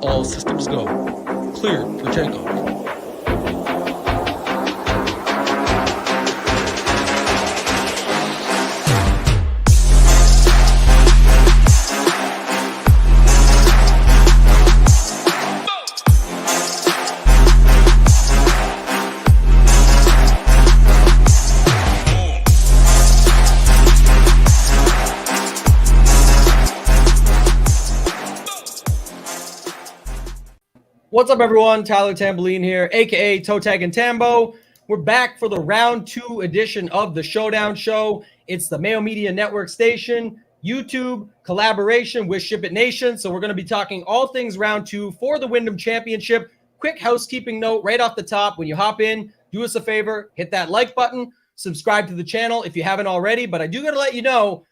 All systems go. Clear for takeoff. What's up, everyone? Tyler Tamboline here, aka ToeTagginTambo. We're back for the round 2 edition of the Showdown Show. It's the Mayo Media Network station, YouTube collaboration with SHIPIT Nation. So we're going to be talking all things round 2 for the Wyndham Championship. Quick housekeeping note right off the top: when you hop in, do us a favor, hit that like button, subscribe to the channel if you haven't already. But I do got to let you know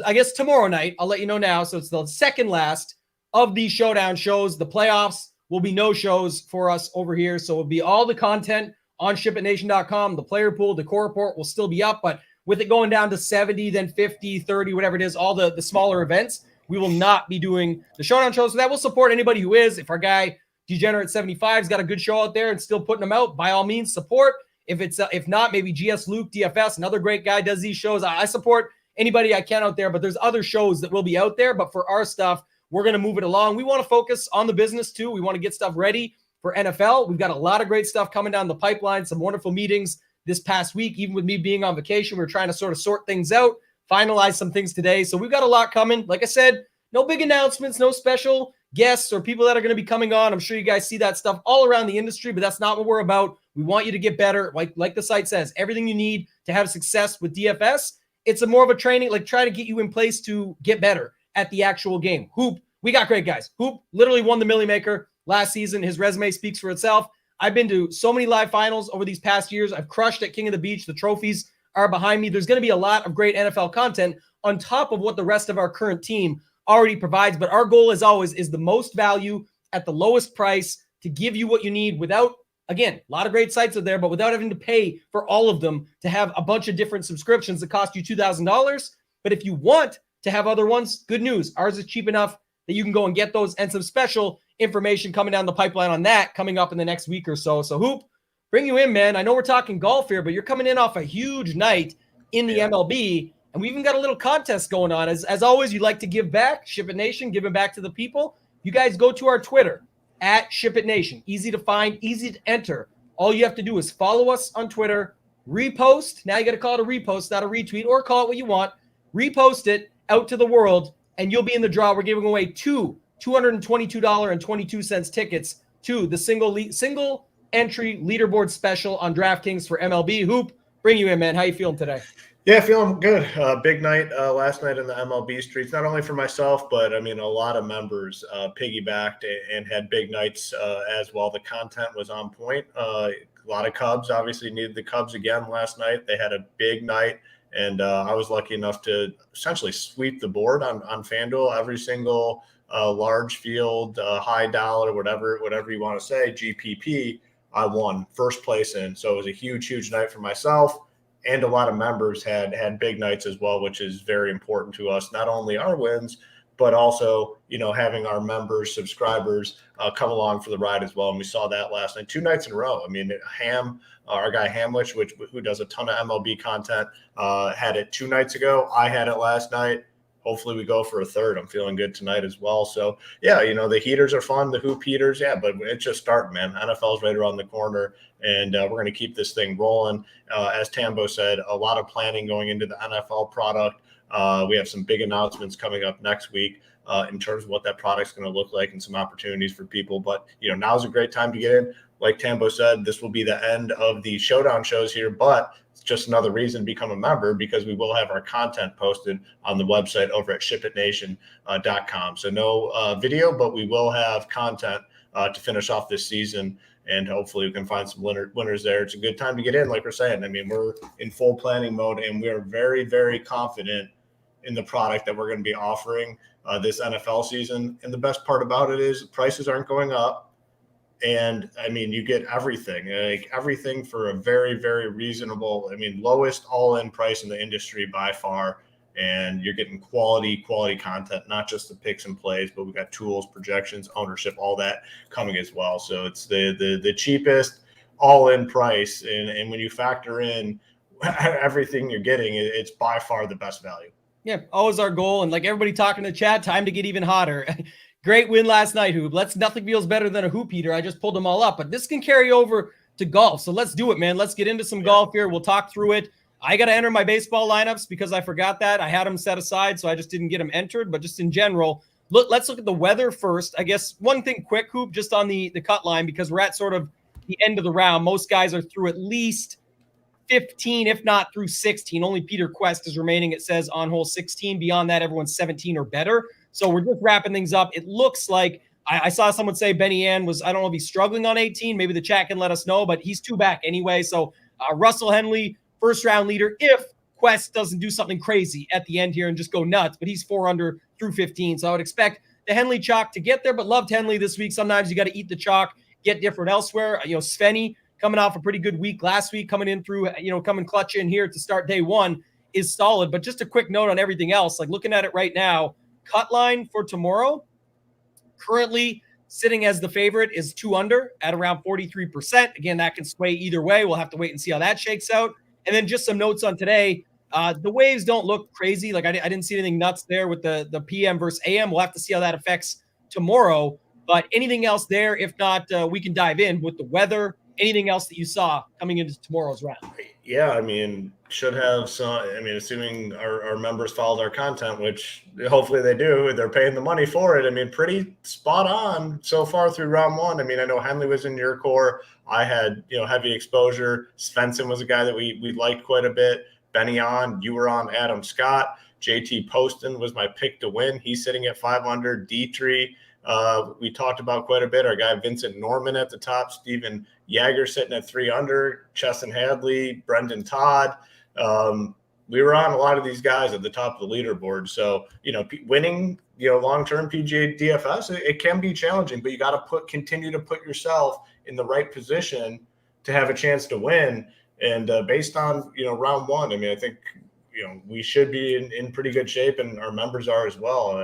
I guess tomorrow night, I'll let you know now. So it's the second last of these Showdown shows. The playoffs will be no shows for us over here. So it'll be all the content on shipitnation.com. The player pool, the core report will still be up, but with it going down to 70, then 50, 30, whatever it is, all the smaller events, we will not be doing the Showdown shows. So that will support anybody who is. If our guy Degenerate 75's got a good show out there and still putting them out, by all means support. If not, maybe GS Luke DFS, another great guy, does these shows. I support anybody I can out there, but there's other shows that will be out there. But for our stuff, we're going to move it along. We want to focus on the business too. We want to get stuff ready for NFL. We've got a lot of great stuff coming down the pipeline, some wonderful meetings this past week. Even with me being on vacation, we're trying to sort of sort things out, finalize some things today. So we've got a lot coming. Like I said, no big announcements, no special guests or people that are going to be coming on. I'm sure you guys see that stuff all around the industry, but that's not what we're about. We want you to get better. Like the site says, everything you need to have success with DFS. It's a more of a training, like try to get you in place to get better at the actual game. Hoop, we got great guys. Hoop literally won the Millie Maker last season. His resume speaks for itself. I've been to so many live finals over these past years. I've crushed at King of the Beach. The trophies are behind me. There's going to be a lot of great NFL content on top of what the rest of our current team already provides. But our goal, as always, is the most value at the lowest price to give you what you need without, again, a lot of great sites out there, but without having to pay for all of them to have a bunch of different subscriptions that cost you $2,000. But if you want to have other ones, good news. Ours is cheap enough that you can go and get those, and some special information coming down the pipeline on that coming up in the next week or so. So Hoop, bring you in, man. I know we're talking golf here, but you're coming in off a huge night in the MLB, and we even got a little contest going on. As always, you like to give back, SHIPIT Nation, giving back to the people. You guys go to our Twitter, at SHIPIT Nation. Easy to find, easy to enter. All you have to do is follow us on Twitter, repost. Now you got to call it a repost, not a retweet, or call it what you want. Repost it out to the world, and you'll be in the draw. We're giving away two $222.22 tickets to the single entry leaderboard special on DraftKings for MLB. Hoop, bring you in, man. How you feeling today? Yeah, feeling good. Big night last night in the MLB streets, not only for myself, but I mean, a lot of members piggybacked and had big nights as well. The content was on point. A lot of Cubs obviously needed the Cubs again last night. They had a big night. And I was lucky enough to essentially sweep the board on FanDuel. Every single large field, high dollar, whatever you want to say, GPP, I won first place in. So it was a huge night for myself. And a lot of members had big nights as well, which is very important to us. Not only our wins, but also, having our members, subscribers come along for the ride as well. And we saw that last night, 2 nights in a row. I mean, our guy Hamlich, who does a ton of MLB content, had it 2 nights ago. I had it last night. Hopefully we go for a third. I'm feeling good tonight as well. So, yeah, the heaters are fun, the hoop heaters. Yeah, but it's just starting, man. NFL's right around the corner, and we're going to keep this thing rolling. As Tambo said, a lot of planning going into the NFL product. We have some big announcements coming up next week in terms of what that product's going to look like and some opportunities for people. But, now's a great time to get in. Like Tambo said, this will be the end of the Showdown shows here, but it's just another reason to become a member, because we will have our content posted on the website over at shipitnation.com. So no video, but we will have content to finish off this season, and hopefully we can find some winners there. It's a good time to get in, like we're saying. I mean, we're in full planning mode, and we are very, very confident in the product that we're going to be offering this NFL season. And the best part about it is prices aren't going up. And I mean, you get everything, like everything for a very, very reasonable, lowest all-in price in the industry by far. and you're getting quality content, not just the picks and plays, but we got tools, projections, ownership, all that coming as well. So it's the cheapest all-in price, and when you factor in everything you're getting, it's by far the best value. Yeah, always our goal. And like everybody talking to chat, time to get even hotter. Great win last night, Hoop. Nothing feels better than a hoop heater. I just pulled them all up, but this can carry over to golf. So let's do it, man. Let's get into some golf here. We'll talk through it. I got to enter my baseball lineups because I forgot that. I had them set aside, so I just didn't get them entered. But just in general, let's look at the weather first. I guess one thing quick, Hoop, just on the cut line, because we're at sort of the end of the round. Most guys are through at least 15, if not through 16. Only Peter Quest is remaining, it says, on hole 16. Beyond that, everyone's 17 or better. So we're just wrapping things up. It looks like I saw someone say Benny Ann was, I don't know if he's struggling on 18. Maybe the chat can let us know, but he's 2 back anyway. So Russell Henley, first round leader, if Quest doesn't do something crazy at the end here and just go nuts, but he's 4 under through 15. So I would expect the Henley chalk to get there, but loved Henley this week. Sometimes you got to eat the chalk, get different elsewhere. Svenny coming off a pretty good week last week, coming in through, coming clutch in here to start day one is solid. But just a quick note on everything else, like looking at it right now, cut line for tomorrow, currently sitting as the favorite is 2 under at around 43%. Again, that can sway either way. We'll have to wait and see how that shakes out. And then just some notes on today. The waves don't look crazy. Like I didn't see anything nuts there with the PM versus AM. We'll have to see how that affects tomorrow. But anything else there? If not, we can dive in with the weather. Anything else that you saw coming into tomorrow's round? Yeah, I mean, should have some. I mean, assuming our members followed our content, which hopefully they do, they're paying the money for it. I mean, pretty spot on so far through round one. I mean, I know Henley was in your core. I had, heavy exposure. Svensson was a guy that we liked quite a bit. Benny on, you were on Adam Scott. JT Poston was my pick to win. He's sitting at 5 under. Dietrich, we talked about quite a bit. Our guy Vincent Norman at the top. Steven Yager sitting at 3 under. Chesson Hadley, Brendan Todd. We were on a lot of these guys at the top of the leaderboard. So, winning, long-term PGA DFS, it can be challenging, but you got to continue to put yourself in the right position to have a chance to win. And based on, round one, I mean, I think, we should be in pretty good shape, and our members are as well.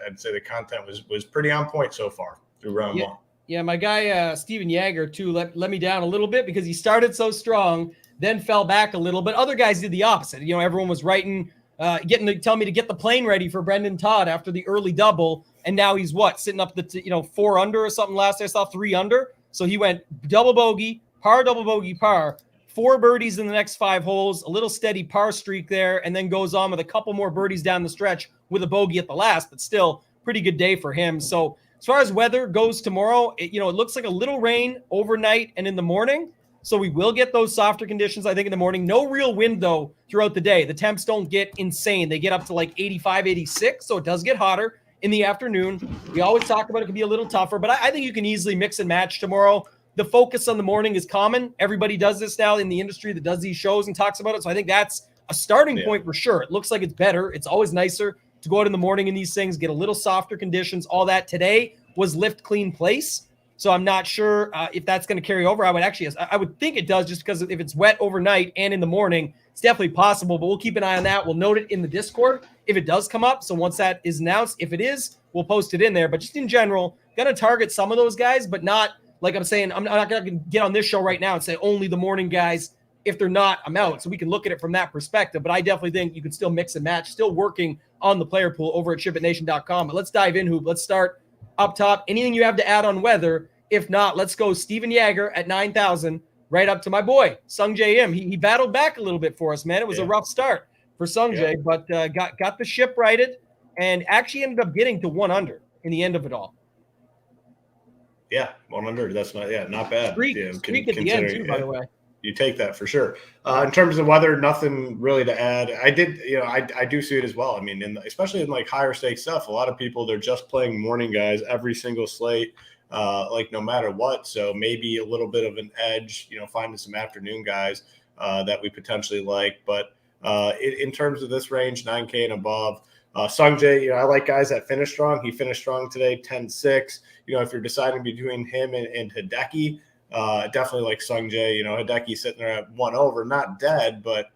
I'd say the content was pretty on point so far through round one. Yeah, my guy Steven Yager too let me down a little bit because he started so strong, then fell back a little. But other guys did the opposite. Everyone was writing, telling me to get the plane ready for Brendan Todd after the early double, and now he's sitting up 4 under or something. Last I saw 3 under, so he went double bogey, par, 4 birdies in the next 5 holes, a little steady par streak there, and then goes on with a couple more birdies down the stretch with a bogey at the last, but still pretty good day for him. So as far as weather goes tomorrow, it looks like a little rain overnight and in the morning. So we will get those softer conditions, I think, in the morning. No real wind, though, throughout the day. The temps don't get insane. They get up to like 85, 86, so it does get hotter in the afternoon. We always talk about it can be a little tougher, but I think you can easily mix and match tomorrow. The focus on the morning is common. Everybody does this now in the industry that does these shows and talks about it. So I think that's a starting point for sure. It looks like it's better. It's always nicer to go out in the morning in these things, get a little softer conditions, all that. Today was lift, clean, place. So I'm not sure if that's going to carry over. I would think it does, just because if it's wet overnight and in the morning, it's definitely possible, but we'll keep an eye on that. We'll note it in the Discord if it does come up. So once that is announced, if it is, we'll post it in there. But just in general, going to target some of those guys, but not, like I'm saying, I'm not going to get on this show right now and say only the morning guys. If they're not, I'm out. So we can look at it from that perspective. But I definitely think you can still mix and match, still working on the player pool over at ShipItNation.com. But let's dive in, Hoop. Let's start up top. Anything you have to add on weather? If not, let's go Steven Yager at 9,000, right up to my boy, Sung J M. He battled back a little bit for us, man. It was a rough start for Sung J, but got the ship righted and actually ended up getting to 1 under in the end of it all. Yeah, 1 under. That's not bad. Streak at the end too, by the way. You take that for sure. In terms of weather, nothing really to add. I do see it as well. I mean, especially in like higher stakes stuff, a lot of people, they're just playing morning guys every single slate, like no matter what. So maybe a little bit of an edge, finding some afternoon guys that we potentially like. But in terms of this range, 9K and above, Sung J, I like guys that finish strong. He finished strong today, 10-6. If you're deciding between him and Hideki, definitely like Sung J. Hideki sitting there at 1 over, not dead, but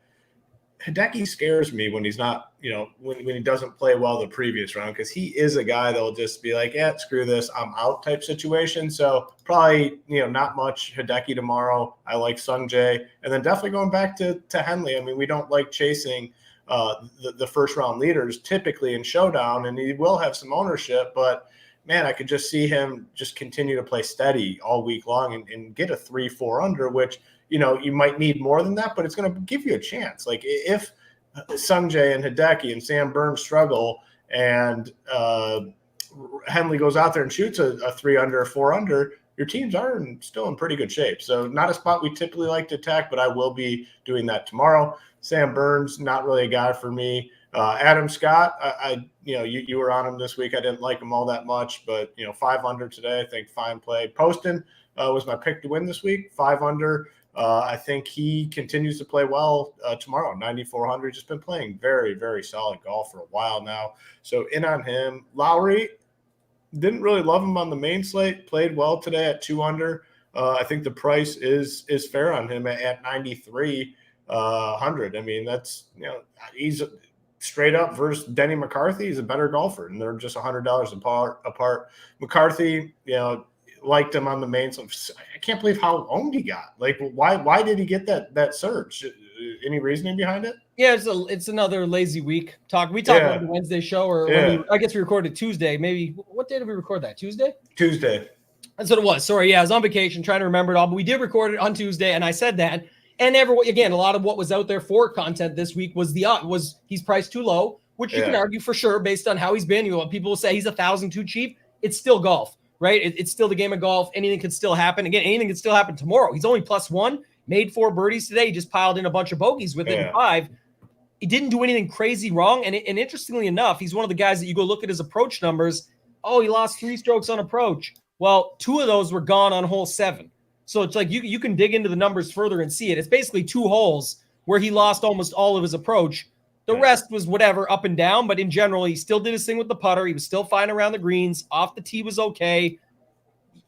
Hideki scares me when he's not, when he doesn't play well the previous round, because he is a guy that will just be like, yeah, screw this, I'm out type situation. So probably, not much Hideki tomorrow. I like Sung Jae. And then definitely going back to Henley. I mean, we don't like chasing the first round leaders typically in Showdown, and he will have some ownership, but man, I could just see him just continue to play steady all week long and get a 3-4 under, which, you might need more than that, but it's going to give you a chance. Like if Sungjae and Hideki and Sam Burns struggle and Henley goes out there and shoots a 3 under, a 4 under, your teams are still in pretty good shape. So not a spot we typically like to attack, but I will be doing that tomorrow. Sam Burns, not really a guy for me. Adam Scott, you were on him this week. I didn't like him all that much, but 5 under today, I think fine play. Poston was my pick to win this week, 5 under. I think he continues to play well tomorrow, 9,400. Just been playing very, very solid golf for a while now. So in on him. Lowry, didn't really love him on the main slate. Played well today at 2 under. I think the price is fair on him at 9,300. I mean, that's he's straight up versus Denny McCarthy. He's a better golfer, and they're just $100 apart. McCarthy, liked him on the main. So I can't believe how owned he got. Like, why did he get that surge? Any reasoning behind it? Yeah, it's another lazy week. We talked about the Wednesday show, or I guess we recorded Tuesday. Maybe what day did we record that? Tuesday. That's what it was. Sorry, yeah, I was on vacation trying to remember it all, but we did record it on Tuesday, and I said that. And again, a lot of what was out there for content this week was he's priced too low, which you can argue for sure based on how he's been. People will say he's 1,000 too cheap. It's still golf. Right? It's still the game of golf. Anything could still happen. Again, anything could still happen tomorrow. He's only +1, made 4 birdies today. He just piled in a bunch of bogeys with it in 5. He didn't do anything crazy wrong. And interestingly enough, he's one of the guys that you go look at his approach numbers. Oh, he lost 3 strokes on approach. Well, 2 of those were gone on hole 7. So it's like you can dig into the numbers further and see it. It's basically 2 holes where he lost almost all of his approach. The rest was whatever, up and down, but in general, he still did his thing with the putter. He was still fine around the greens. Off the tee was okay.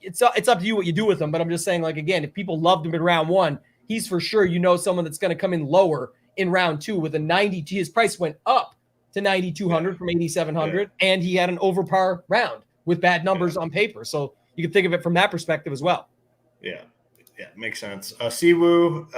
It's up to you what you do with him, but I'm just saying, like, again, if people loved him in round 1, he's for sure, someone that's going to come in lower in round 2 with a 90. His price went up to 9,200 from 8,700, and he had an over par round with bad numbers on paper. So you can think of it from that perspective as well. Yeah, makes sense. Siwoo,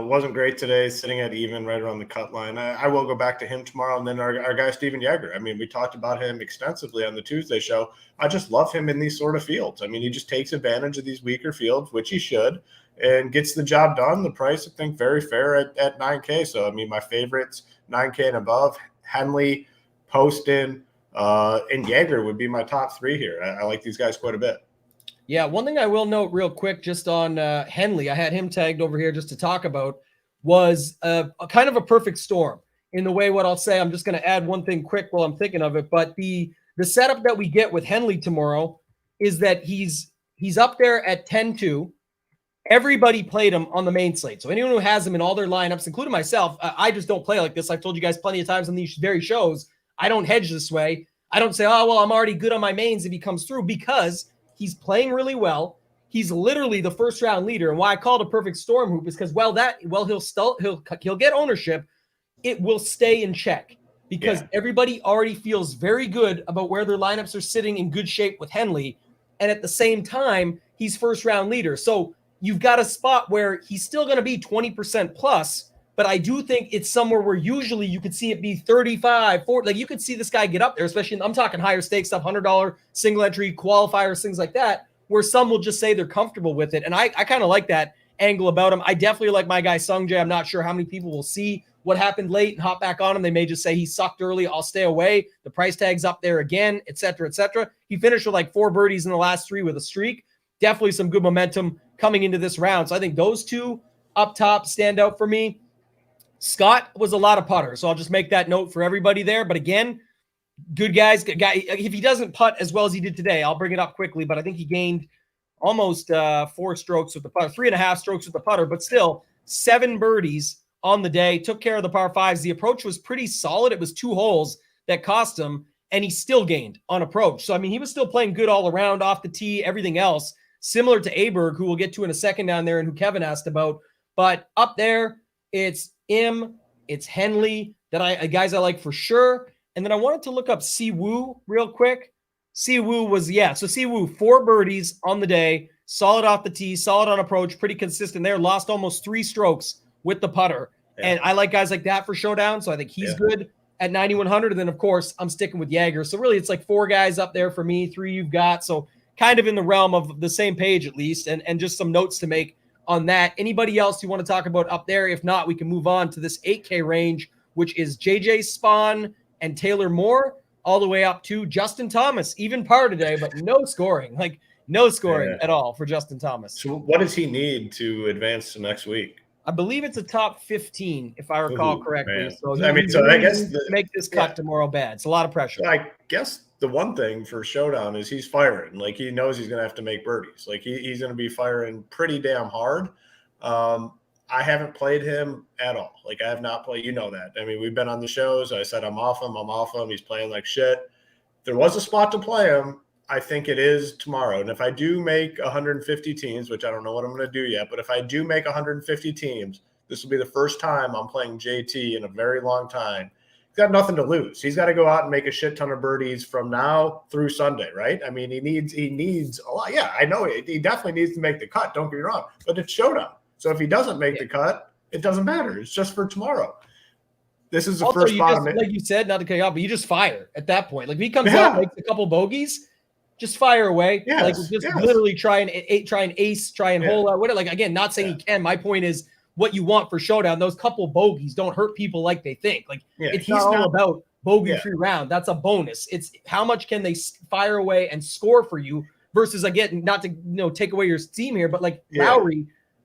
wasn't great today, sitting at even right around the cut line. I will go back to him tomorrow. And then our guy, Steven Yeager. I mean, we talked about him extensively on the Tuesday show. I just love him in these sort of fields. I mean, he just takes advantage of these weaker fields, which he should, and gets the job done. The price, I think, very fair at 9K. So, I mean, my favorites, 9K and above, Henley, Poston, and Yeager would be my top 3 here. I like these guys quite a bit. Yeah, one thing I will note real quick just on Henley, I had him tagged over here just to talk about, was a kind of a perfect storm in the way what I'll say. I'm just going to add one thing quick while I'm thinking of it. But the setup that we get with Henley tomorrow is that he's up there at 10-2. Everybody played him on the main slate. So anyone who has him in all their lineups, including myself, I just don't play like this. I've told you guys plenty of times on these very shows. I don't hedge this way. I don't say, oh, well, I'm already good on my mains if he comes through, because he's playing really well. He's literally the first round leader. And why I call it a perfect storm hoop is because, he'll get ownership. It will stay in check because everybody already feels very good about where their lineups are sitting in good shape with Henley. And at the same time, he's first round leader. So you've got a spot where he's still going to be 20% plus, but I do think it's somewhere where usually you could see it be 35, 40. Like you could see this guy get up there, especially I'm talking higher stakes stuff, $100 single entry qualifiers, things like that, where some will just say they're comfortable with it. And I kind of like that angle about him. I definitely like my guy Sung Jae. I'm not sure how many people will see what happened late and hop back on him. They may just say he sucked early. I'll stay away. The price tag's up there again, et cetera, et cetera. He finished with like 4 birdies in the last 3 with a streak. Definitely some good momentum coming into this round. So I think those 2 up top stand out for me. Scott was a lot of putter, so I'll just make that note for everybody there. But again, good guys. If he doesn't putt as well as he did today, I'll bring it up quickly, but I think he gained almost 4 strokes with the putter, 3.5 strokes with the putter, but still 7 birdies on the day, took care of the par 5s. The approach was pretty solid. It was 2 holes that cost him, and he still gained on approach. So, I mean, he was still playing good all around, off the tee, everything else, similar to Aberg, who we'll get to in a second down there and who Kevin asked about. But up there, it's him, It's Henley guys I like for sure. And then I wanted to look up Siwoo real quick. Siwoo was, so Siwoo, 4 birdies on the day, solid off the tee, solid on approach, pretty consistent there, lost almost 3 strokes with the putter. Yeah. And I like guys like that for Showdown, so I think he's good at 9,100. And then, of course, I'm sticking with Jaeger. So really, it's like 4 guys up there for me, 3 you've got. So kind of in the realm of the same page at least, and just some notes to make on that. Anybody else you want to talk about up there? If not, we can move on to this 8K range, which is JJ Spawn and Taylor Moore, all the way up to Justin Thomas, even par today, but no scoring, at all for Justin Thomas. So what does he need to advance to next week? I believe it's a top 15, if I recall correctly. Man. So I guess make this cut tomorrow bad. It's a lot of pressure. I guess the one thing for Showdown is he's firing. Like, he knows he's going to have to make birdies. Like, he's going to be firing pretty damn hard. I haven't played him at all. Like, I have not played. You know that. I mean, we've been on the shows. I said I'm off him. He's playing like shit. If there was a spot to play him, I think it is tomorrow. And if I do make 150 teams, which I don't know what I'm going to do yet, but if I do make 150 teams, this will be the first time I'm playing JT in a very long time. He's got nothing to lose. He's got to go out and make a shit ton of birdies from now through Sunday, right? I mean, he needs a lot. Yeah, I know he definitely needs to make the cut. Don't get me wrong, but it's Showdown. So if he doesn't make the cut, it doesn't matter. It's just for tomorrow. This is the also, first spot. Like you said, not to cut you off, but you just fire at that point. Like, if he comes out and makes a couple bogeys, just fire away. Literally try and ace, try and hold out. Like, again, not saying he can. My point is what you want for Showdown. Those couple bogeys don't hurt people like they think. Like, it's not all about bogey-free round. That's a bonus. It's how much can they fire away and score for you versus, again, not to take away your steam here, but like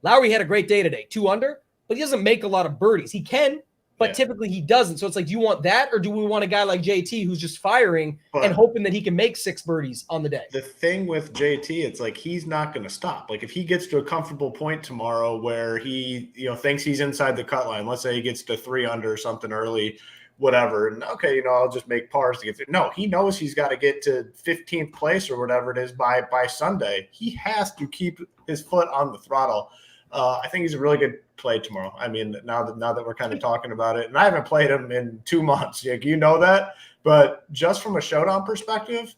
Lowry had a great day today, 2 under, but he doesn't make a lot of birdies. He can, but typically he doesn't. So it's like, do you want that, or do we want a guy like JT who's just firing and hoping that he can make 6 birdies on the day? The thing with JT, it's like he's not going to stop. Like, if he gets to a comfortable point tomorrow where he thinks he's inside the cut line, let's say he gets to 3 under or something early, whatever, and okay, I'll just make pars to get there. No, he knows he's got to get to 15th place or whatever it is by Sunday. He has to keep his foot on the throttle. I think he's a really good play tomorrow. I mean, now that we're kind of talking about it, and I haven't played him in 2 months, like, that, but just from a Showdown perspective,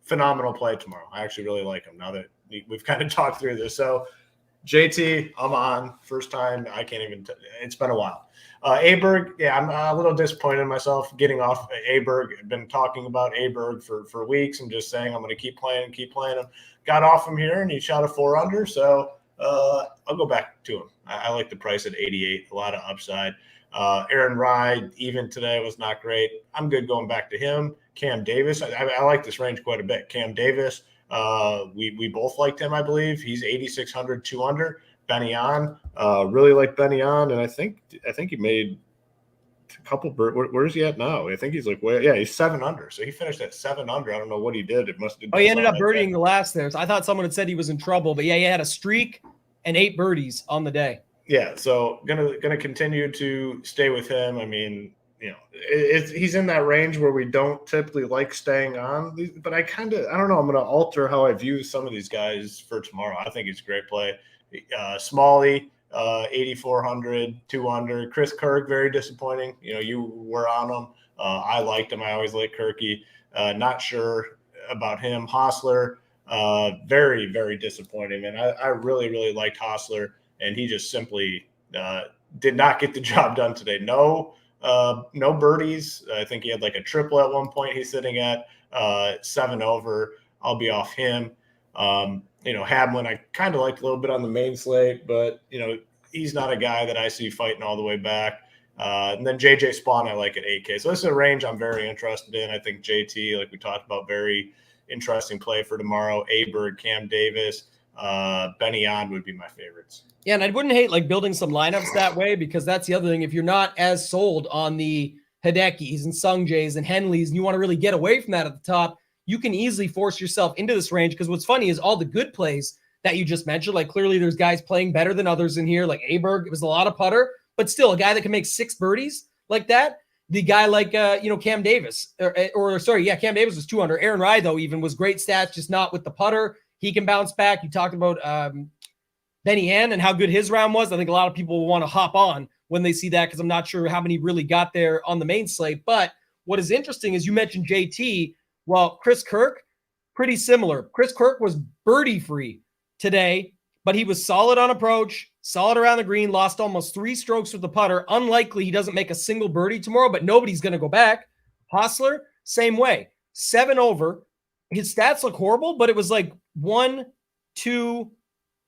phenomenal play tomorrow. I actually really like him now that we've kind of talked through this. So JT, I'm on. First time. I can't even it's been a while. Aberg, I'm a little disappointed in myself getting off Aberg. I've been talking about Aberg for weeks and just saying I'm going to keep playing him. Got off him here, and he shot a 4 under, so I'll go back to him. I like the price at 88, a lot of upside. Aaron Rye, even today, was not great. I'm good going back to him. Cam Davis, I like this range quite a bit. Cam Davis, we both liked him, I believe. He's 8,600, 2 under. Benny on, really like Benny on, and I think he made a couple. Where's he at now? I think he's like he's 7 under. So he finished at 7 under. I don't know what he did. It must have. He ended up birdieing the last there. So I thought someone had said he was in trouble, but he had a streak and 8 birdies on the day. Yeah, so gonna continue to stay with him. I mean, he's in that range where we don't typically like staying on, but I don't know. I'm gonna alter how I view some of these guys for tomorrow. I think he's a great play. Smalley, 8,400, 2 under. Chris Kirk, very disappointing. You were on him. I liked him. I always like Kirky. Not sure about him. Hostler, very, very disappointing. And I really, really liked Hostler, and he just simply did not get the job done today. No birdies. I think he had like a triple at one point. He's sitting at 7 over. I'll be off him. Hamlin, I kind of liked a little bit on the main slate, but, he's not a guy that I see fighting all the way back. And then JJ Spawn, I like at 8K. So this is a range I'm very interested in. I think JT, like we talked about, very interesting play for tomorrow. Aberg, Cam Davis, Benny On would be my favorites. Yeah, and I wouldn't hate building some lineups that way, because that's the other thing. If you're not as sold on the Hidekis and Sungjaes and Henleys, and you want to really get away from that at the top, you can easily force yourself into this range, because what's funny is all the good plays that you just mentioned, like clearly there's guys playing better than others in here, like Aberg. It was a lot of putter, but still a guy that can make 6 birdies like that. The guy like, Cam Davis, Cam Davis was 2 under. Aaron Rye, though, even was great stats, just not with the putter. He can bounce back. You talked about Benny Ann and how good his round was. I think a lot of people will want to hop on when they see that, because I'm not sure how many really got there on the main slate. But what is interesting is you mentioned JT. Well, Chris Kirk, pretty similar. Chris Kirk was birdie free today, but he was solid on approach, solid around the green, lost almost 3 strokes with the putter. Unlikely he doesn't make a single birdie tomorrow, but nobody's going to go back. Hostler, same way. 7 over. His stats look horrible, but it was like 1, 2,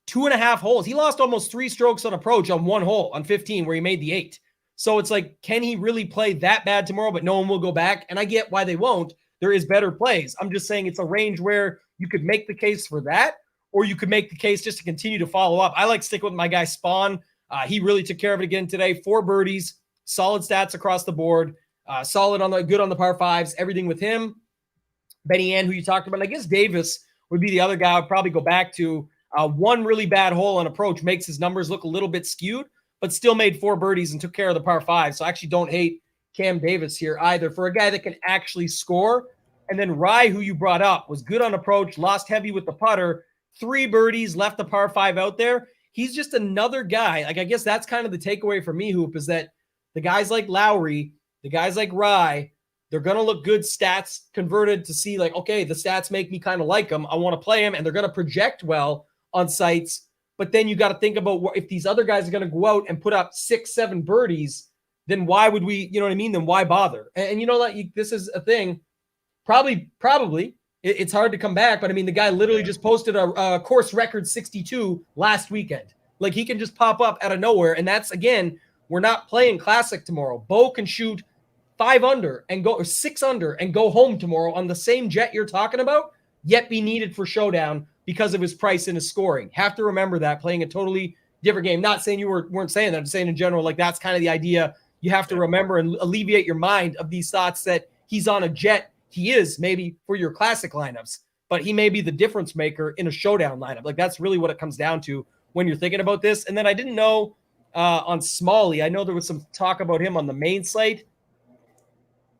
2.5 holes. He lost almost 3 strokes on approach on 1 hole on 15 where he made the 8. So it's like, can he really play that bad tomorrow, but no one will go back? And I get why they won't. There is better plays. I'm just saying it's a range where you could make the case for that, or you could make the case just to continue to follow up. I like sticking with my guy Spawn. He really took care of it again today. 4 birdies, solid stats across the board, solid on the good on the par 5s, everything with him. Benny Ann, who you talked about. And I guess Davis would be the other guy I'd probably go back to. 1 really bad hole on approach makes his numbers look a little bit skewed, but still made 4 birdies and took care of the par 5. So I actually don't hate Cam Davis here either for a guy that can actually score. And then Rye, who you brought up, was good on approach, lost heavy with the putter, 3 birdies, left the par 5 out there. He's just another guy. Like, I guess that's kind of the takeaway for me, Hoop, is that the guys like Lowry, the guys like Rye, they're going to look good stats converted to see like, okay, the stats make me kind of like them. I want to play them, and they're going to project well on sites. But then you got to think about if these other guys are going to go out and put up 6, 7 birdies, then why would we, you know what I mean? Then why bother? And you know that this is a thing. Probably it's hard to come back. But I mean, the guy literally just posted a course record 62 last weekend. Like, he can just pop up out of nowhere. And that's, again, we're not playing Classic tomorrow. Bo can shoot 5 under and go, or 6 under and go home tomorrow on the same jet you're talking about, yet be needed for Showdown because of his price and his scoring. Have to remember that, playing a totally different game. Not saying you weren't saying that. I'm saying in general, like, that's kind of the idea. You have to remember and alleviate your mind of these thoughts that he's on a jet. He is maybe for your Classic lineups, but he may be the difference maker in a Showdown lineup. Like, that's really what it comes down to when you're thinking about this. And then I didn't know on Smalley, I know there was some talk about him on the main slate.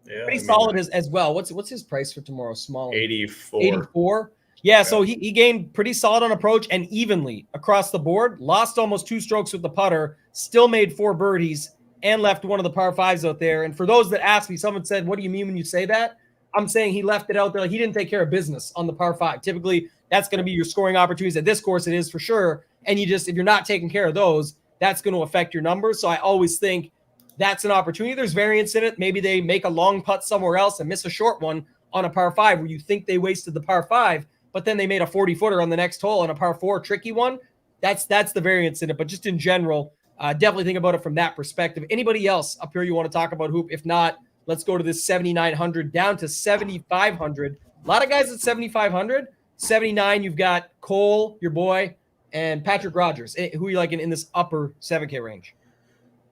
Yeah, pretty solid as well. What's his price for tomorrow? Smalley, 84. Yeah, so he gained pretty solid on approach and evenly across the board. Lost almost 2 strokes with the putter. Still made 4 birdies and left one of the par 5s out there. And for those that asked me, someone said, "What do you mean when you say that?" I'm saying he left it out there. Like, he didn't take care of business on the par 5. Typically, that's going to be your scoring opportunities. At this course, it is for sure. And if you're not taking care of those, that's going to affect your numbers. So I always think that's an opportunity. There's variance in it. Maybe they make a long putt somewhere else and miss a short one on a par 5 where you think they wasted the par 5, but then they made a 40-footer on the next hole on a par 4 tricky one. That's the variance in it. But just in general, definitely think about it from that perspective. Anybody else up here you want to talk about, Hoop? If not, let's go to this 7,900 down to 7,500. A lot of guys at 7,500. 79, you've got Cole, your boy, and Patrick Rogers. Who are you liking in this upper 7K range?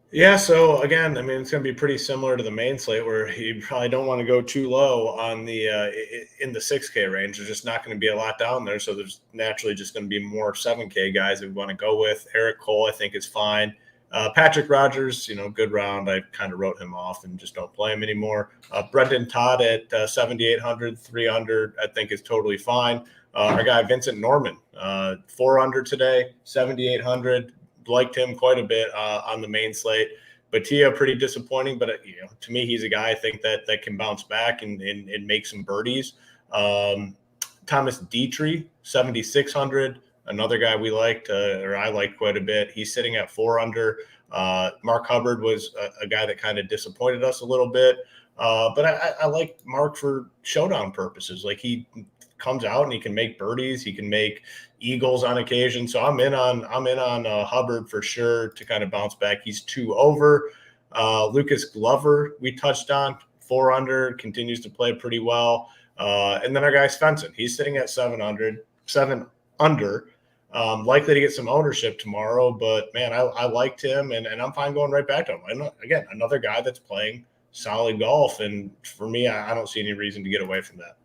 Yeah, so again, I mean, it's going to be pretty similar to the main slate where you probably don't want to go too low on the in the 6K range. There's just not going to be a lot down there, so there's naturally just going to be more 7K guys that we want to go with. Eric Cole, I think, is fine. Patrick Rogers, good round. I kind of wrote him off and just don't play him anymore. Brendan Todd at 7,800, 3 under, I think is totally fine. Our guy Vincent Norman, 4 under today, 7,800. Liked him quite a bit on the main slate. Batia, pretty disappointing, but to me, he's a guy I think that can bounce back and make some birdies. Thomas Dietrich, 7,600, another guy we liked, or I liked quite a bit. He's sitting at 4 under. Mark Hubbard was a guy that kind of disappointed us a little bit, but I like Mark for Showdown purposes. Like, he comes out and he can make birdies, he can make eagles on occasion. So I'm in on Hubbard for sure to kind of bounce back. He's 2 over. Lucas Glover, we touched on, 4 under, continues to play pretty well. And then our guy Svensson, he's sitting at 7 under. Likely to get some ownership tomorrow, but man, I liked him, and I'm fine going right back to him. And again, another guy that's playing solid golf, and for me, I don't see any reason to get away from that.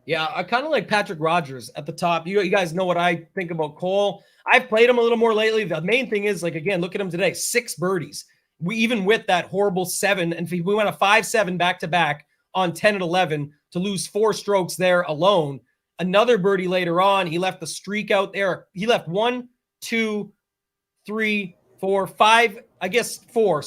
Yeah, I kind of like Patrick Rogers at the top. You guys know what I think about Cole. I've played him a little more lately. The main thing is, like, again, look at him today, 6 birdies. Even with that horrible 7, and we went a 5-7 back-to-back on 10 and 11 to lose 4 strokes there alone. Another birdie later on. He left the streak out there. He left 1, 2, 3, for four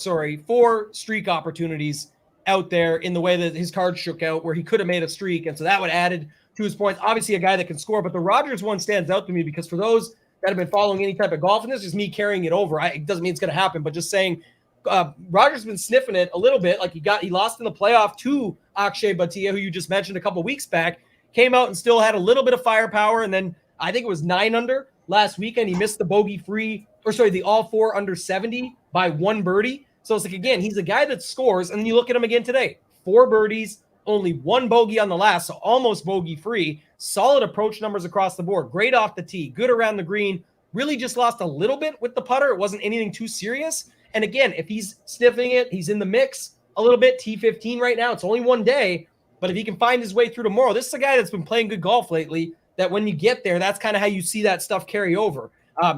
streak opportunities out there in the way that his card shook out where he could have made a streak. And so that would added to his points. Obviously a guy that can score, but the Rogers one stands out to me because for those that have been following any type of golf, and this is just me carrying it over. It doesn't mean it's going to happen, but just saying Rogers has been sniffing it a little bit. Like he lost in the playoff to Akshay Bhatia, who you just mentioned a couple weeks back, came out and still had a little bit of firepower. And then I think it was 9 under last weekend. He missed the all 4 under 70 by 1 birdie. So it's like, again, he's a guy that scores. And then you look at him again today, 4 birdies, only 1 bogey on the last. So almost bogey free, solid approach numbers across the board, great off the tee, good around the green, really just lost a little bit with the putter. It wasn't anything too serious. And again, if he's sniffing it, he's in the mix a little bit. T15 right now. It's only 1 day, but if he can find his way through tomorrow, this is a guy that's been playing good golf lately, that when you get there, that's kind of how you see that stuff carry over.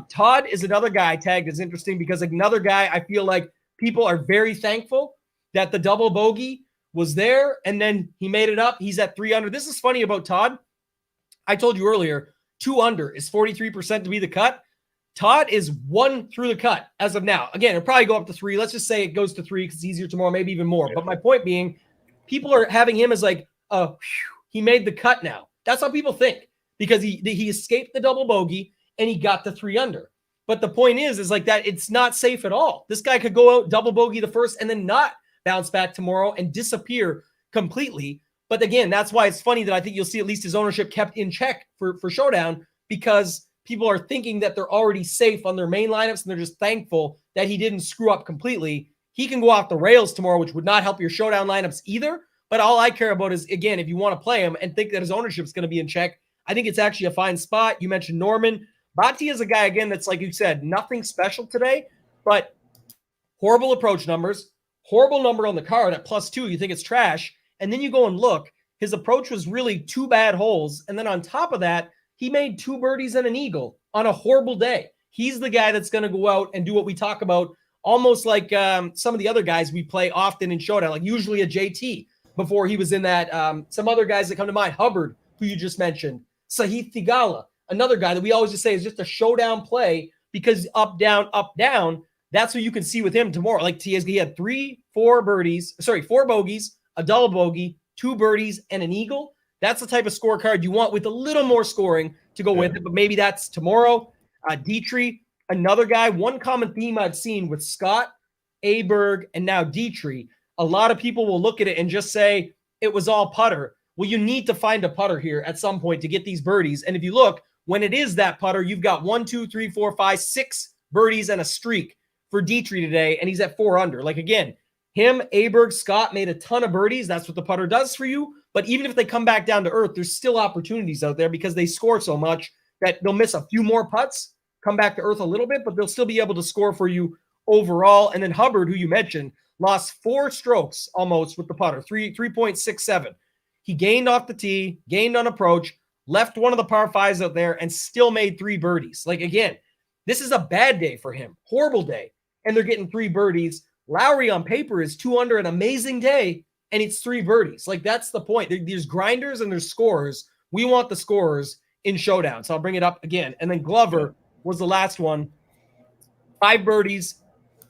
Todd is another guy tagged as interesting because another guy I feel like people are very thankful that the double bogey was there and then he made it up. He's at 3 under. This is funny about Todd. I told you earlier, 2 under is 43% to be the cut. Todd is 1 through the cut as of now. Again, it'll probably go up to 3. Let's just say it goes to 3 because it's easier tomorrow, maybe even more. Yeah. But my point being, people are having him as like, he made the cut now. That's how people think because he escaped the double bogey and he got to 3 under. But the point is like that it's not safe at all. This guy could go out double bogey the first and then not bounce back tomorrow and disappear completely. But again, that's why it's funny that I think you'll see at least his ownership kept in check for Showdown because people are thinking that they're already safe on their main lineups and they're just thankful that he didn't screw up completely. He can go off the rails tomorrow, which would not help your Showdown lineups either. But all I care about is, again, if you want to play him and think that his ownership is going to be in check, I think it's actually a fine spot. You mentioned Norman. Bhatia is a guy, again, that's like you said, nothing special today, but horrible approach numbers, horrible number on the card at +2. You think it's trash. And then you go and look, his approach was really 2 bad holes. And then on top of that, he made 2 birdies and an eagle on a horrible day. He's the guy that's going to go out and do what we talk about, almost like some of the other guys we play often in Showdown, like usually a JT before he was in that. Some other guys that come to mind, Hubbard, who you just mentioned, Sahith Theegala, another guy that we always just say is just a Showdown play because up, down, up, down. That's what you can see with him tomorrow. Like he had 4 bogeys, a double bogey, 2 birdies, and an eagle. That's the type of scorecard you want with a little more scoring to go with it, but maybe that's tomorrow. Dietrich, another guy, one common theme I've seen with Scott, Aberg, and now Dietrich. A lot of people will look at it and just say it was all putter. Well, you need to find a putter here at some point to get these birdies. And if you look, when it is that putter, you've got 1, 2, 3, 4, 5, 6 birdies and a streak for Dietrich today, and he's at 4 under. Like, again, him, Aberg, Scott made a ton of birdies. That's what the putter does for you. But even if they come back down to earth, there's still opportunities out there because they score so much that they'll miss a few more putts, come back to earth a little bit, but they'll still be able to score for you overall. And then Hubbard, who you mentioned, lost 4 strokes almost with the putter, 3.67. He gained off the tee, gained on approach, left one of the par 5s out there, and still made 3 birdies. Like, again, this is a bad day for him, horrible day, and they're getting 3 birdies. Lowry on paper is 2 under, an amazing day, and it's 3 birdies. Like, that's the point. There's grinders and there's scorers. We want the scorers in Showdown. So I'll bring it up again. And then Glover was the last one. 5 birdies,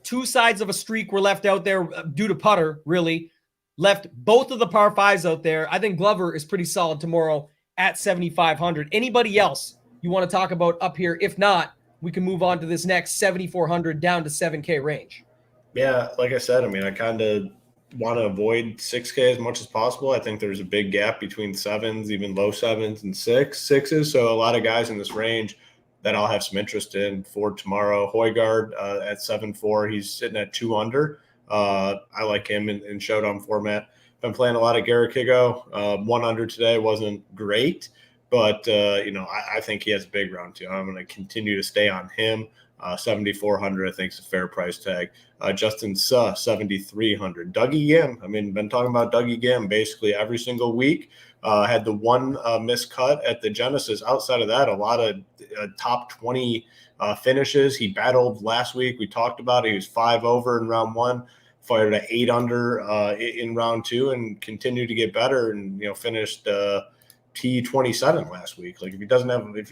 2 sides of a streak were left out there due to putter, really. Left both of the par 5s out there. I think Glover is pretty solid tomorrow at 7,500. Anybody else you want to talk about up here? If not, we can move on to this next 7,400 down to 7K range. Yeah, like I said, I mean, I kind of want to avoid 6K as much as possible. I think there's a big gap between 7s, even low 7s and 6s. So a lot of guys in this range that I'll have some interest in for tomorrow. Højgaard at 7.4, he's sitting at 2 under. I like him in Showdown format. Been playing a lot of Garrett Higo. 1 under today wasn't great, but I think he has a big round too. I'm going to continue to stay on him. 7,400, I think, is a fair price tag. Justin Suh, 7,300. Dougie Yim, I mean, been talking about Dougie Yim basically every single week. Had the one missed cut at the Genesis. Outside of that, a lot of top 20 finishes. He battled last week. We talked about it. He was 5 over in round 1, fired at 8 under in round 2, and continued to get better and finished T27 last week. Like, if he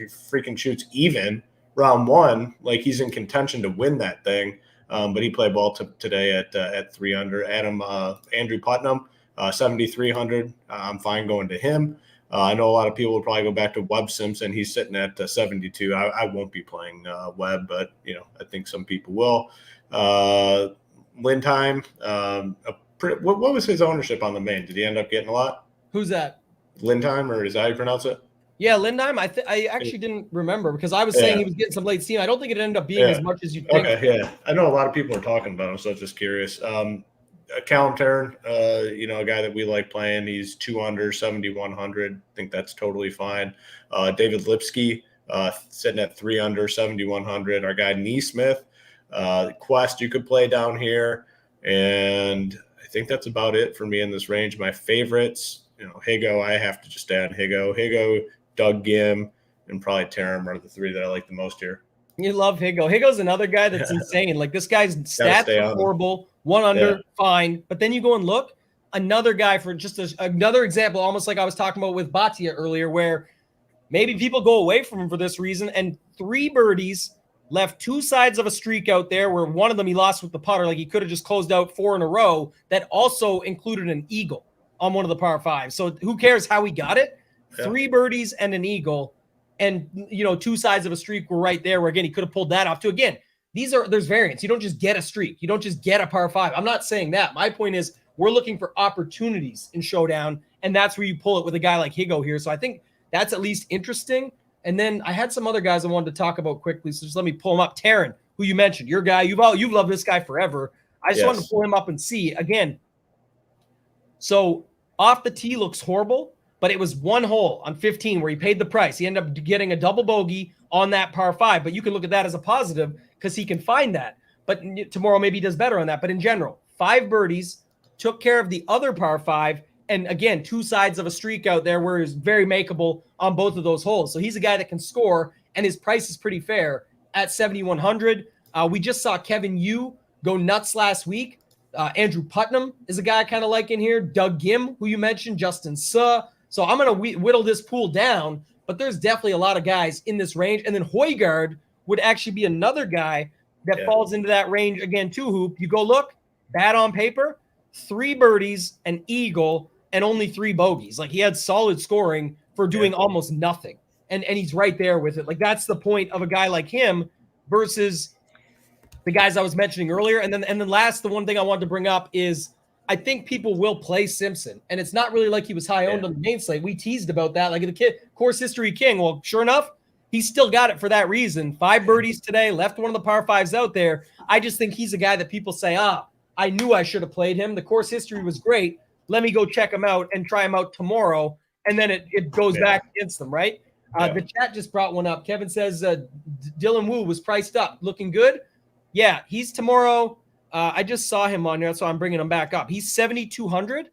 freaking shoots even round one, like he's in contention to win that thing. But he played well today at 3 under. Andrew Putnam, 7,300. I'm fine going to him. I know a lot of people will probably go back to Webb Simpson. He's sitting at 72. I won't be playing Webb, but I think some people will. Lindheim, what was his ownership on the main? Did he end up getting a lot? Who's that? Lindheim, or is that how you pronounce it? Yeah, Lindheim. I actually didn't remember because I was saying he was getting some late steam. I don't think it ended up being as much as you think. Okay, yeah. I know a lot of people are talking about him, so I was just curious. Callum Tarrant, a guy that we like playing. He's 2 under, 7,100. I think that's totally fine. David Lipsky, sitting at 3 under, 7,100. Our guy Neesmith, Quest, you could play down here. And I think that's about it for me in this range. My favorites, Higo, I have to just stay on Higo. Higo, Doug Gim, and probably Taram are the 3 that I like the most here. You love Higo. Higo's another guy that's insane. Like this guy's stats are horrible. 1 under, fine. But then you go and look, another guy for just another example, almost like I was talking about with Bhatia earlier, where maybe people go away from him for this reason. And 3 birdies, left 2 sides of a streak out there where one of them he lost with the putter. Like he could have just closed out 4 in a row. That also included an eagle on one of the par 5s. So who cares how he got it? 3 birdies and an eagle. And, 2 sides of a streak were right there where, again, he could have pulled that off too. Again, there's variance. You don't just get a streak. You don't just get a par 5. I'm not saying that. My point is we're looking for opportunities in Showdown, and that's where you pull it with a guy like Higo here. So I think that's at least interesting. And then I had some other guys I wanted to talk about quickly, so just let me pull them up. Taryn, who you mentioned, your guy, you've loved this guy forever. I just wanted to pull him up and see. Again, so off the tee looks horrible, but it was 1 hole on 15 where he paid the price. He ended up getting a double bogey on that par 5, but you can look at that as a positive because he can find that. But tomorrow maybe he does better on that. But in general, 5 birdies, took care of the other par 5, and again, 2 sides of a streak out there where he's very makeable on both of those holes. So he's a guy that can score, and his price is pretty fair at 7,100. We just saw Kevin Yu go nuts last week. Andrew Putnam is a guy I kind of like in here. Doug Gim, who you mentioned, Justin Suh. So I'm going to whittle this pool down, but there's definitely a lot of guys in this range. And then Højgaard would actually be another guy that falls into that range again too, Hoop. You go look, bad on paper, 3 birdies, an eagle, and only 3 bogeys. Like he had solid scoring for doing almost nothing. And he's right there with it. Like that's the point of a guy like him versus the guys I was mentioning earlier. And then last, the one thing I wanted to bring up is I think people will play Simpson. And it's not really like he was high owned on the main slate. We teased about that. Like the course history king. Well, sure enough, he's still got it for that reason. 5 birdies today, left one of the par 5s out there. I just think he's a guy that people say, I knew I should have played him. The course history was great. Let me go check him out and try him out tomorrow. And then it goes back against them, right? The chat just brought one up. Kevin says Dylan Wu was priced up. Looking good? Yeah, he's tomorrow. I just saw him on there, so I'm bringing him back up. He's 7,200.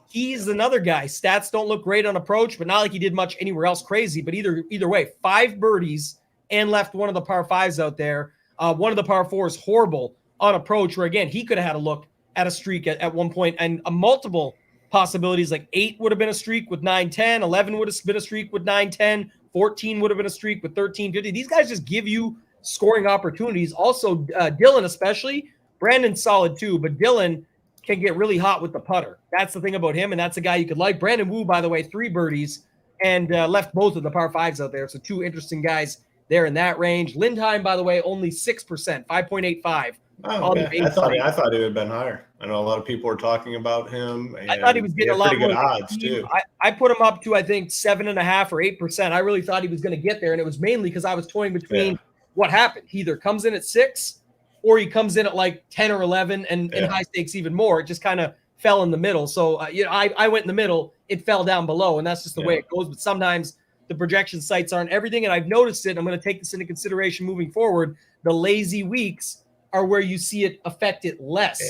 He's another guy. Stats don't look great on approach, but not like he did much anywhere else crazy. But either way, 5 birdies and left one of the par 5s out there. One of the par 4s horrible on approach, where, again, he could have had a look at a streak at one point, and multiple possibilities, like 8 would have been a streak with 9-10, 11 would have been a streak with 9-10, 14 would have been a streak with 13-50. These guys just give you scoring opportunities. Also, Dylan especially. Brandon's solid too, but Dylan can get really hot with the putter. That's the thing about him, and that's a guy you could like. Brandon Wu, by the way, 3 birdies and left both of the par 5s out there. So 2 interesting guys there in that range. Lindheim, by the way, only 6%, 5.85. Oh, okay. I thought he would have been higher. I know a lot of people were talking about him. And I thought he was getting a lot pretty more good odds too. I put him up to, I think, 7.5 or 8%. I really thought he was going to get there, and it was mainly because I was toying between what happened. He either comes in at 6 or he comes in at like 10 or 11 and high stakes even more. It just kind of fell in the middle. So, I went in the middle. It fell down below, and that's just the way it goes. But sometimes the projection sites aren't everything, and I've noticed it. I'm going to take this into consideration moving forward. The lazy weeks are where you see it affect it less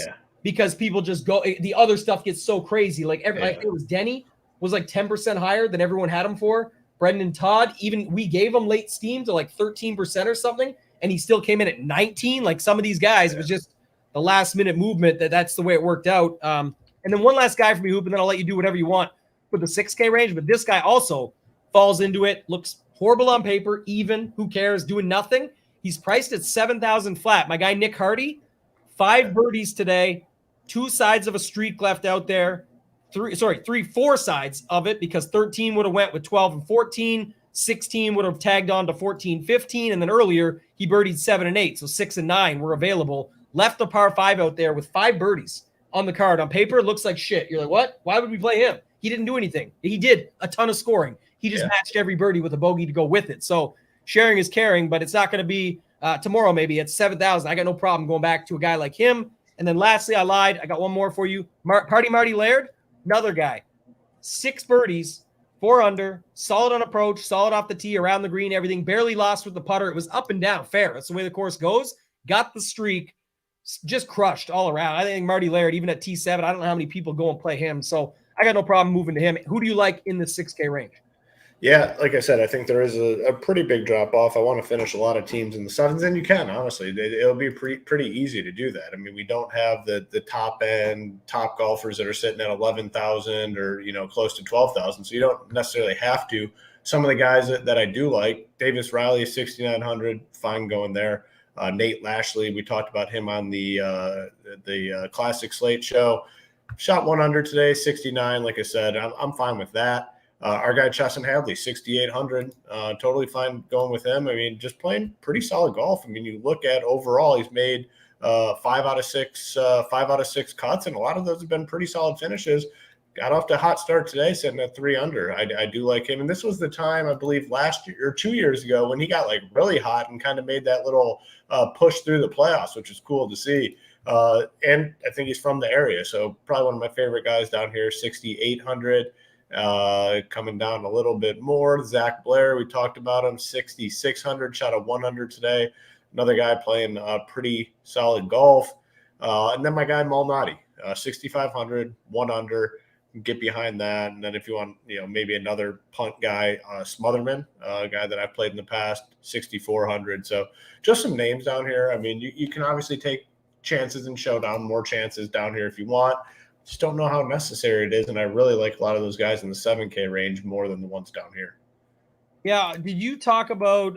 because people just go. The other stuff gets so crazy. Like it was Denny was like 10% higher than everyone had him for. Brendan Todd, even we gave him late steam to like 13% or something, and he still came in at 19. Like some of these guys, it was just the last minute movement that's the way it worked out. And then one last guy for me, Hoop, and then I'll let you do whatever you want with the 6K range. But this guy also falls into it, looks horrible on paper, even, who cares, doing nothing. He's priced at 7,000 flat. My guy Nick Hardy, 5 birdies today, 2 sides of a streak left out there. 4 sides of it, because 13 would have went with 12 and 14. 16 would have tagged on to 14, 15. And then earlier he birdied 7 and 8. So 6 and 9 were available. Left the par 5 out there with 5 birdies on the card. On paper, it looks like shit. You're like, what? Why would we play him? He didn't do anything. He did a ton of scoring. He just matched every birdie with a bogey to go with it. So sharing is caring, but it's not going to be tomorrow maybe at 7,000. I got no problem going back to a guy like him. And then lastly, I lied. I got one more for you. Marty Laird, another guy. 6 birdies, 4 under, solid on approach, solid off the tee, around the green, everything. Barely lost with the putter. It was up and down, fair. That's the way the course goes. Got the streak, just crushed all around. I think Marty Laird, even at T7, I don't know how many people go and play him. So I got no problem moving to him. Who do you like in the 6K range? Yeah, like I said, I think there is a pretty big drop-off. I want to finish a lot of teams in the 7s, and you can, honestly. It'll be pretty easy to do that. I mean, we don't have the top-end top golfers that are sitting at 11,000 or, close to 12,000, so you don't necessarily have to. Some of the guys that I do like, Davis Riley, 6,900, fine going there. Nate Lashley, we talked about him on the Classic Slate show. Shot 1 under today, 69. Like I said, I'm fine with that. Our guy Chesson Hadley, 6,800, totally fine going with him. I mean, just playing pretty solid golf. I mean, you look at overall, he's made 5 out of 6 cuts, and a lot of those have been pretty solid finishes. Got off to a hot start today, sitting at 3 under. I do like him, and this was the time, I believe, last year or 2 years ago when he got really hot and kind of made that little push through the playoffs, which is cool to see. And I think he's from the area, so probably one of my favorite guys down here, 6,800. Coming down a little bit more, Zach Blair, we talked about him, 6,600, shot a 1 under today. Another guy playing pretty solid golf. And then my guy Malnati, 6,500, 1 under. Get behind that. And then if you want, maybe another punt guy, Smotherman, a guy that I've played in the past, 6,400. So just some names down here. I mean, you can obviously take chances in Showdown, more chances down here if you want. Just don't know how necessary it is, and I really like a lot of those guys in the 7K range more than the ones down here. Yeah, did you talk about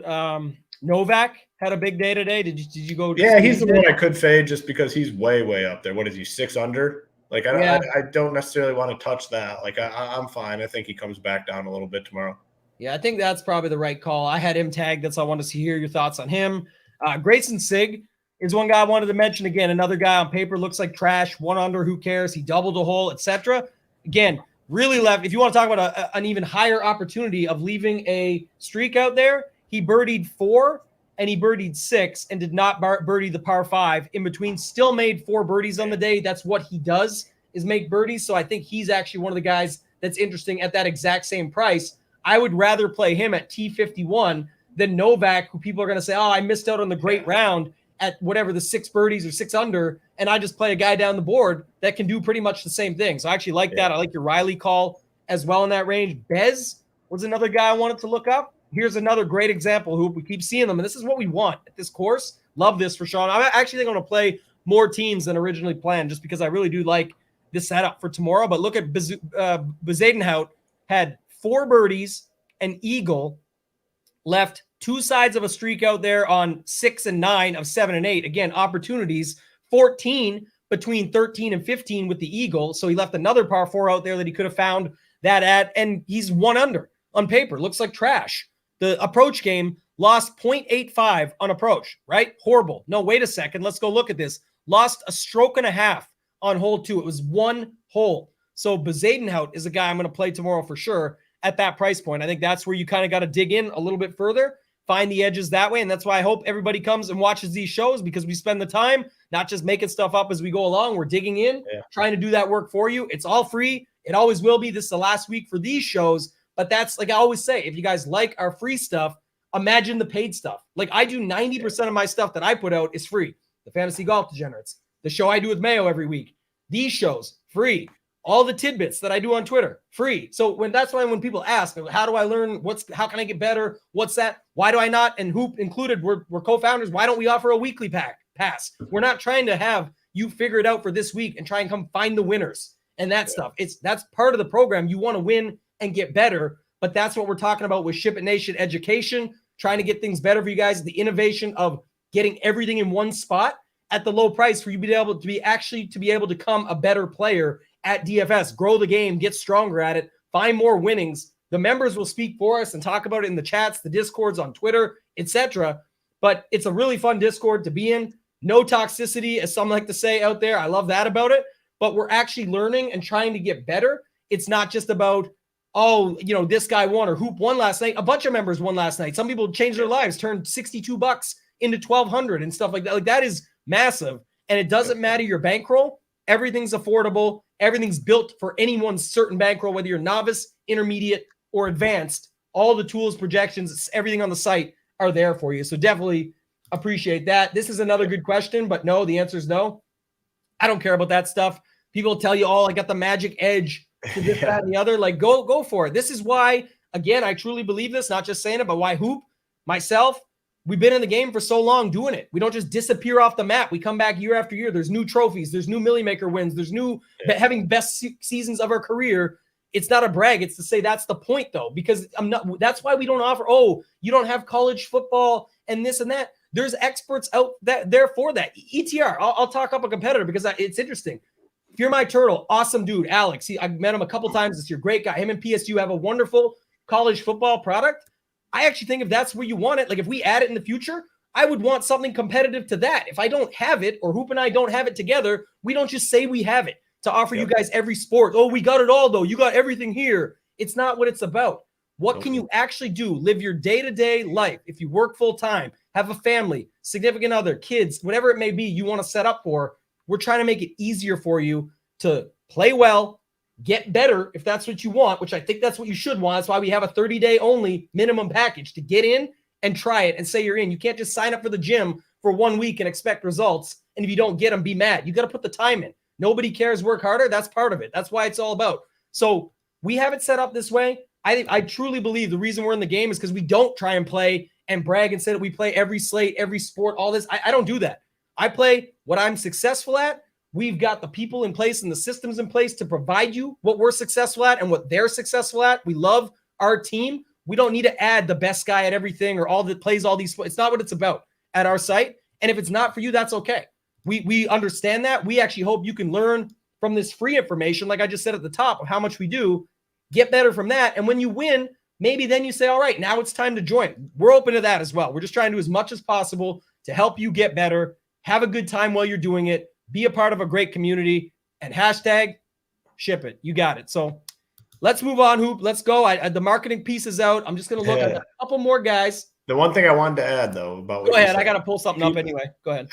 Novak had a big day today? Did you go? Yeah, he's the one I could fade just because he's way up there. What is he, 6 under? Like I don't necessarily want to touch that. Like I'm fine. I think he comes back down a little bit tomorrow. Yeah, I think that's probably the right call. I had him tagged. That's all I wanted to hear your thoughts on him. Grayson Sigg is one guy I wanted to mention. Again, another guy on paper looks like trash, 1 under, who cares? He doubled a hole, etc. Again, really left. If you want to talk about an even higher opportunity of leaving a streak out there, he birdied 4 and he birdied 6 and did not birdie the par 5 in between. Still made 4 birdies on the day. That's what he does, is make birdies. So I think he's actually one of the guys that's interesting at that exact same price. I would rather play him at T51 than Novak, who people are going to say, oh, I missed out on the great round at whatever the 6 birdies or 6 under, and I just play a guy down the board that can do pretty much the same thing. So I actually like that. I like your Riley call as well in that range. Bez was another guy I wanted to look up. Here's another great example who we keep seeing them, and this is what we want at this course. Love this for Sean. I actually think I'm going to play more teams than originally planned just because I really do like this setup for tomorrow. But look at Bezuidenhout had 4 birdies, an eagle, left 2 sides of a streak out there on 6 and 9 of 7 and 8. Again, opportunities, 14 between 13 and 15 with the eagle. So he left another par 4 out there that he could have found that at, and he's 1 under on paper. Looks like trash. The approach game lost 0.85 on approach, right? Horrible. No, wait a second. Let's go look at this. Lost a stroke and a half on hole 2. It was 1 hole. So Bezuidenhout is a guy I'm going to play tomorrow for sure at that price point. I think that's where you kind of got to dig in a little bit further, find the edges that way. And that's why I hope everybody comes and watches these shows, because we spend the time not just making stuff up as we go along. We're digging in, trying to do that work for you. It's all free. It always will be. This is the last week for these shows. But that's, like I always say, if you guys like our free stuff, imagine the paid stuff. Like I do 90% of my stuff that I put out is free. The Fantasy Golf Degenerates, the show I do with Mayo every week, these shows, free. All the tidbits that I do on Twitter, free. So that's why when people ask, how do I learn? How can I get better? What's that? Why do I not? And who included, we're co-founders. Why don't we offer a weekly pass? We're not trying to have you figure it out for this week and try and come find the winners and that stuff. That's part of the program. You want to win and get better, but that's what we're talking about with SHIPIT Nation education. trying to get things better for you guys. The innovation of getting everything in one spot at the low price for you to be able to become a better player at DFS, grow the game, get stronger at it, find more winnings. The members will speak for us and talk about it in the chats, the Discords on Twitter, etc. But it's a really fun Discord to be in. No toxicity, as some like to say out there. I love that about it. But we're actually learning and trying to get better. It's not just about, this guy won or Hoop won last night. A bunch of members won last night. Some people changed their lives, turned $62 into $1,200 and stuff like that. Like, that is massive. And it doesn't matter your bankroll. Everything's affordable. Everything's built for anyone's certain bankroll, whether you're novice, intermediate, or advanced. All the tools, projections, everything on the site are there for you. So definitely appreciate that. This is another good question, but no, the answer is no. I don't care about that stuff. People tell you, I got the magic edge to this, that, and the other. Like, go for it. This is why, again, I truly believe this, not just saying it, but why Hoop, myself, we've been in the game for so long doing it. We don't just disappear off the map. We come back year after year. There's new trophies. There's new Millie Maker wins. There's new having best seasons of our career. It's not a brag. It's to say that's the point, though, because that's why we don't offer, you don't have college football and this and that. There's experts out there for that. ETR, I'll talk up a competitor because it's interesting. If you're my turtle, awesome dude, Alex. I've met him a couple times this year. Great guy. Him and PSU have a wonderful college football product. I actually think if that's where you want it, like if we add it in the future, I would want something competitive to that. If I don't have it, or Hoop and I don't have it together, we don't just say we have it to offer you guys every sport. We got it all, though. You got everything here. It's not what it's about. What can you actually do? Live your day-to-day life. If you work full-time, have a family, significant other, kids, whatever it may be you want to set up for, we're trying to make it easier for you to play well, get better if that's what you want, which I think that's what you should want. That's why we have a 30-day only minimum package to get in and try it and say you're in. You can't just sign up for the gym for 1 week and expect results. And if you don't get them, be mad. You got to put the time in. Nobody cares. Work harder. That's part of it. That's why it's all about. So we have it set up this way. I truly believe the reason we're in the game is because we don't try and play and brag and say that we play every slate, every sport, all this. I don't do that. I play what I'm successful at. We've got the people in place and the systems in place to provide you what we're successful at and what they're successful at. We love our team. We don't need to add the best guy at everything or all that plays all these. It's not what it's about at our site. And if it's not for you, that's okay. We understand that. We actually hope you can learn from this free information, like I just said at the top, of how much we do, get better from that. And when you win, maybe then you say, all right, now it's time to join. We're open to that as well. We're just trying to do as much as possible to help you get better, have a good time while you're doing it, be a part of a great community, and hashtag ship it. You got it. So let's move on, Hoop. Let's go. The marketing piece is out. I'm just going to look at a couple more guys. The one thing I wanted to add, though, about what go ahead. I got to pull something up anyway. Go ahead.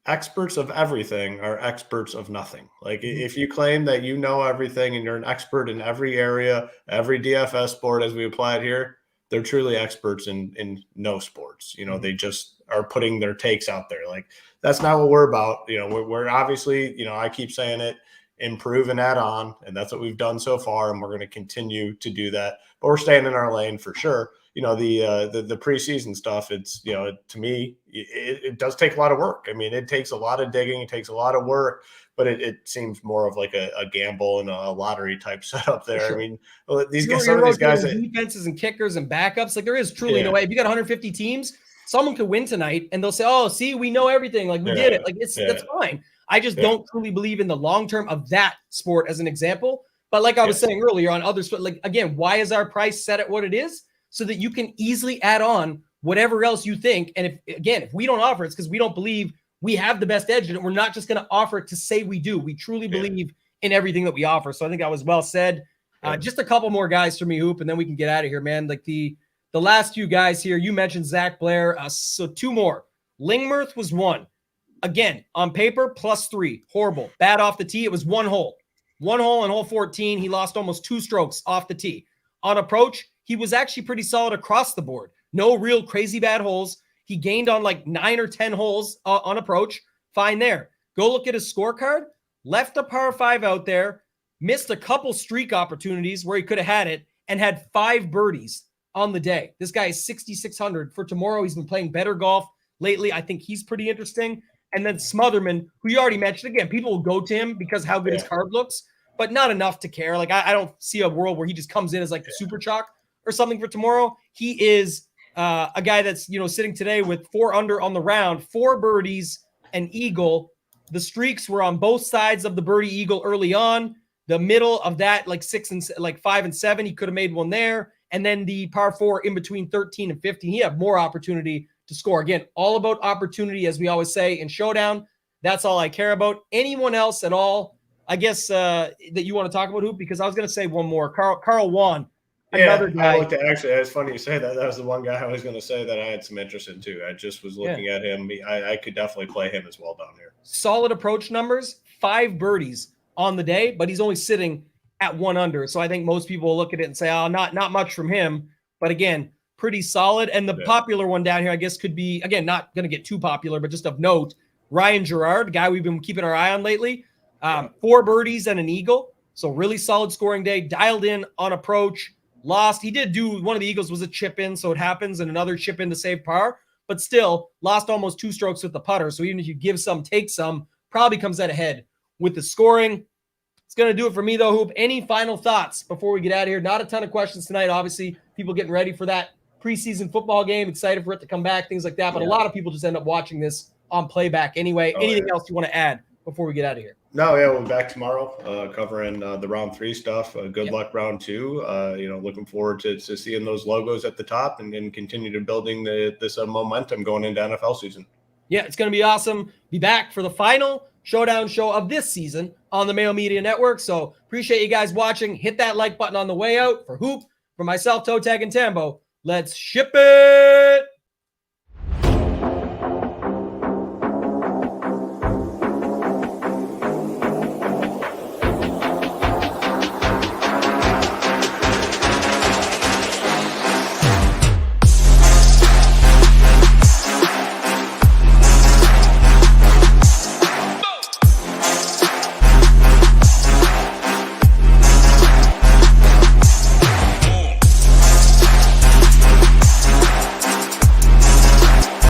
Experts of everything are experts of nothing. Like if you claim that you know everything and you're an expert in every area, every DFS sport as we apply it here, they're truly experts in no sports. They just are putting their takes out there. Like that's not what we're about. We're obviously, I keep saying it, improve and add on. And that's what we've done so far. And we're going to continue to do that. But we're staying in our lane for sure. The preseason stuff, it's, to me, it does take a lot of work. I mean, it takes a lot of digging. It takes a lot of work, but it seems more of like a gamble and a lottery type setup there. Sure. I mean, some of these guys, defenses and kickers and backups, like there is truly no way. If you got 150 teams, someone could win tonight and they'll say, oh, see, we know everything. Like we did it. Like that's fine. I just don't truly believe in the long-term of that sport as an example. But like I was saying earlier on other sports, like again, why is our price set at what it is? So that you can easily add on whatever else you think. And if we don't offer it, it's because we don't believe we have the best edge in it. We're not just going to offer it to say we do. We truly believe in everything that we offer. So I think that was well said. Just a couple more guys for me, Hoop, and then we can get out of here, man. Like the last few guys here, you mentioned Zach Blair. So two more. Lingmerth was one. Again, on paper, +3. Horrible. Bad off the tee. It was one hole. One hole on hole 14. He lost almost 2 strokes off the tee. On approach, he was actually pretty solid across the board. No real crazy bad holes. He gained on like 9 or 10 holes on approach. Fine there. Go look at his scorecard. Left a par 5 out there. Missed a couple streak opportunities where he could have had it and had 5 birdies on the day. This guy is 6,600 for tomorrow. He's been playing better golf lately. I think he's pretty interesting. And then Smotherman, who you already mentioned. Again, people will go to him because how good his card looks, but not enough to care. Like I don't see a world where he just comes in as like the super chalk or something for tomorrow. He is a guy that's, sitting today with 4 under on the round, 4 birdies, an eagle. The streaks were on both sides of the birdie eagle early on. The middle of that, like 5 and 7, he could have made one there. And then the par 4 in between 13 and 15, he had more opportunity to score. Again, all about opportunity, as we always say in Showdown. That's all I care about. Anyone else at all, I guess, that you want to talk about, Hoop? Because I was going to say one more. Carl Wan. Yeah, I looked at, actually, it's funny you say that. That was the one guy I was going to say that I had some interest in too. I just was looking at him. I could definitely play him as well down here. Solid approach numbers, 5 birdies on the day, but he's only sitting at 1 under. So I think most people will look at it and say, oh, not much from him. But again, pretty solid. And the popular one down here, I guess, could be, again, not going to get too popular, but just of note, Ryan Gerard, guy we've been keeping our eye on lately. 4 birdies and an eagle. So really solid scoring day, dialed in on approach. Lost. He did do one of the eagles was a chip in, so it happens, and another chip in to save par, but still lost almost 2 strokes with the putter. So even if you give some, take some, probably comes out ahead with the scoring. It's going to do it for me, though, Hoop. Any final thoughts before we get out of here? Not a ton of questions tonight. Obviously, people getting ready for that preseason football game, excited for it to come back, things like that. But a lot of people just end up watching this on playback anyway. Anything else you want to add before we get out of here? No, yeah, we'll be back tomorrow covering the round 3 stuff. Good luck round 2. Looking forward to seeing those logos at the top and continue to building this momentum going into NFL season. Yeah, it's going to be awesome. Be back for the final Showdown show of this season on the Mayo Media Network. So appreciate you guys watching. Hit that like button on the way out. For Hoop, for myself, ToeTagginTambo, let's ship it.